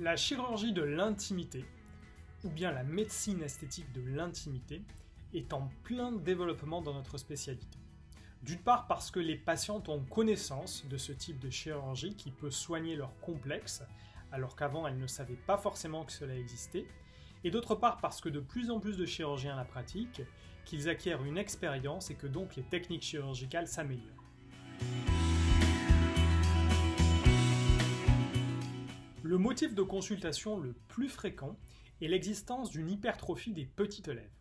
La chirurgie de l'intimité, ou bien la médecine esthétique de l'intimité, est en plein développement dans notre spécialité. D'une part parce que les patientes ont connaissance de ce type de chirurgie qui peut soigner leurs complexes, alors qu'avant elles ne savaient pas forcément que cela existait, et d'autre part parce que de plus en plus de chirurgiens la pratiquent, qu'ils acquièrent une expérience et que donc les techniques chirurgicales s'améliorent. Le motif de consultation le plus fréquent est l'existence d'une hypertrophie des petites lèvres.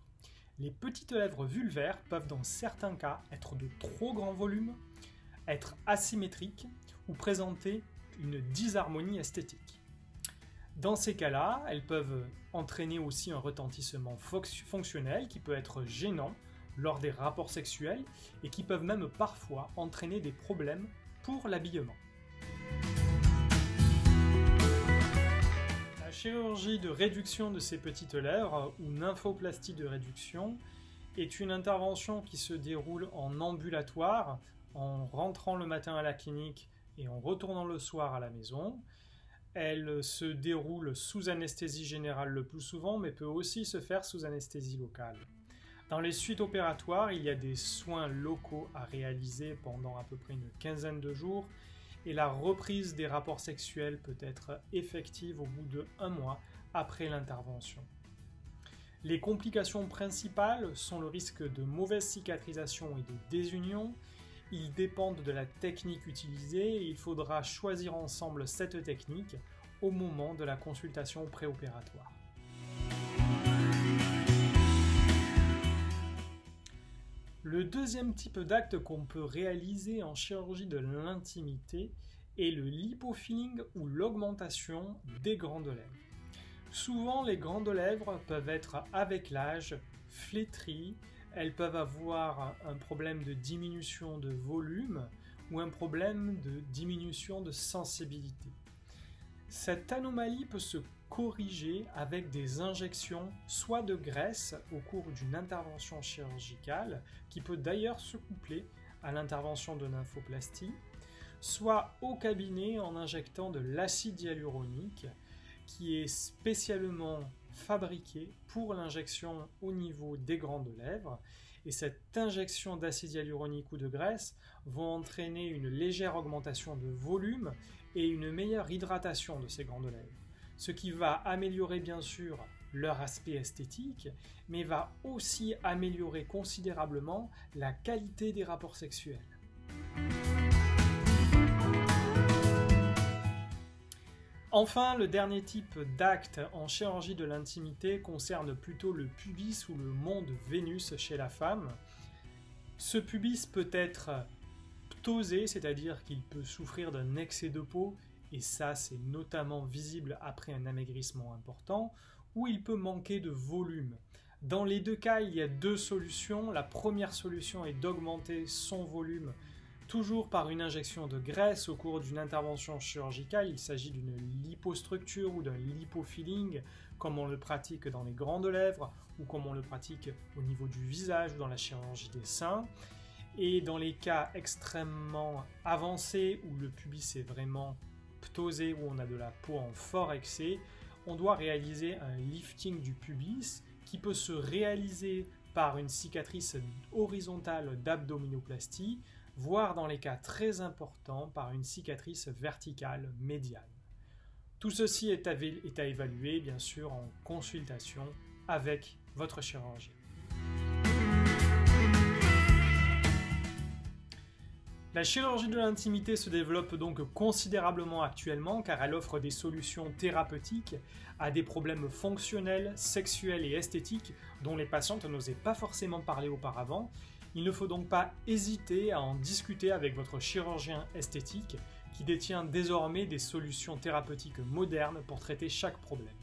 Les petites lèvres vulvaires peuvent dans certains cas être de trop grand volume, être asymétriques ou présenter une disharmonie esthétique. Dans ces cas-là, elles peuvent entraîner aussi un retentissement fonctionnel qui peut être gênant lors des rapports sexuels et qui peuvent même parfois entraîner des problèmes pour l'habillement. La chirurgie de réduction de ces petites lèvres, ou nymphoplastie de réduction, est une intervention qui se déroule en ambulatoire, en rentrant le matin à la clinique et en retournant le soir à la maison. Elle se déroule sous anesthésie générale le plus souvent, mais peut aussi se faire sous anesthésie locale. Dans les suites opératoires, il y a des soins locaux à réaliser pendant à peu près une quinzaine de jours, et la reprise des rapports sexuels peut être effective au bout de 1 mois après l'intervention. Les complications principales sont le risque de mauvaise cicatrisation et de désunion. Ils dépendent de la technique utilisée et il faudra choisir ensemble cette technique au moment de la consultation préopératoire. Le deuxième type d'acte qu'on peut réaliser en chirurgie de l'intimité est le lipofilling ou l'augmentation des grandes lèvres. Souvent, les grandes lèvres peuvent être, avec l'âge, flétries, elles peuvent avoir un problème de diminution de volume ou un problème de diminution de sensibilité. Cette anomalie peut se corriger avec des injections soit de graisse au cours d'une intervention chirurgicale, qui peut d'ailleurs se coupler à l'intervention de nymphoplastie, soit au cabinet en injectant de l'acide hyaluronique, qui est spécialement fabriqué pour l'injection au niveau des grandes lèvres. Et cette injection d'acide hyaluronique ou de graisse vont entraîner une légère augmentation de volume et une meilleure hydratation de ces grandes lèvres. Ce qui va améliorer bien sûr leur aspect esthétique, mais va aussi améliorer considérablement la qualité des rapports sexuels. Enfin, le dernier type d'acte en chirurgie de l'intimité concerne plutôt le pubis ou le mont de Vénus chez la femme. Ce pubis peut être ptosé, c'est-à-dire qu'il peut souffrir d'un excès de peau, et ça c'est notamment visible après un amaigrissement important, ou il peut manquer de volume. Dans les deux cas, il y a 2 solutions. La première solution est d'augmenter son volume toujours par une injection de graisse au cours d'une intervention chirurgicale. Il s'agit d'une lipostructure ou d'un lipofilling, comme on le pratique dans les grandes lèvres ou comme on le pratique au niveau du visage ou dans la chirurgie des seins. Et dans les cas extrêmement avancés où le pubis est vraiment ptosé, où on a de la peau en fort excès, on doit réaliser un lifting du pubis qui peut se réaliser par une cicatrice horizontale d'abdominoplastie, voire dans les cas très importants par une cicatrice verticale médiane. Tout ceci est à évaluer bien sûr en consultation avec votre chirurgien. La chirurgie de l'intimité se développe donc considérablement actuellement car elle offre des solutions thérapeutiques à des problèmes fonctionnels, sexuels et esthétiques dont les patientes n'osaient pas forcément parler auparavant. Il ne faut donc pas hésiter à en discuter avec votre chirurgien esthétique qui détient désormais des solutions thérapeutiques modernes pour traiter chaque problème.